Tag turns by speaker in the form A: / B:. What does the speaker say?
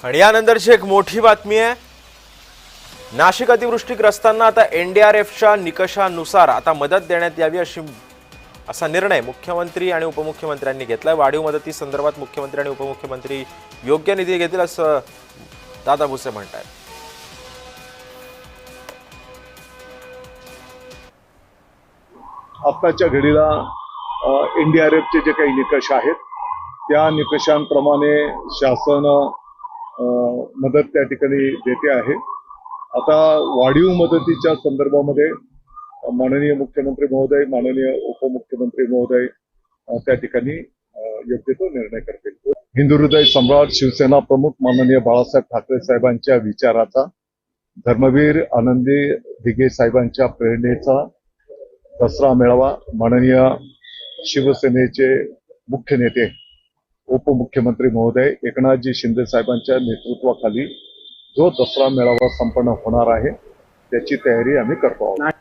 A: आणि यानंतरची एक मोठी बातमी आहे। नाशिक अतिवृष्टीग्रस्तांना आता एनडीआरएफच्या निकषानुसार आता मदत देण्यात यावी असा निर्णय मुख्यमंत्री आणि उपमुख्यमंत्र्यांनी घेतलाय। वाढीव मदती संदर्भात मुख्यमंत्री आणि उपमुख्यमंत्री योग्य निधी घेतील असं दादा भुसे म्हणतात।
B: आताच्या घडीला एनडीआरएफचे जे काही निकष आहेत त्या निकषांप्रमाणे शासन मदत त्या ठिकाणी देते आहे। आता वाढीव मदतीच्या संदर्भामध्ये माननीय मुख्यमंत्री महोदय, माननीय उपमुख्यमंत्री महोदय त्या ठिकाणी योग्य तो निर्णय करतील। हिंदू हृदय सम्राट शिवसेना प्रमुख माननीय बाळासाहेब ठाकरे साहेबांच्या विचाराचा, धर्मवीर आनंदी दिघे साहेबांच्या प्रेरणेचा दसरा मेळावा माननीय शिवसेनेचे मुख्य नेते उपमुख्यमंत्री महोदय एकनाथजी शिंदे साहेबांच्या नेतृत्वाखाली जो दसरा मेळावा संपन्न होणार आहे त्याची तयारी आम्ही करतो आहोत।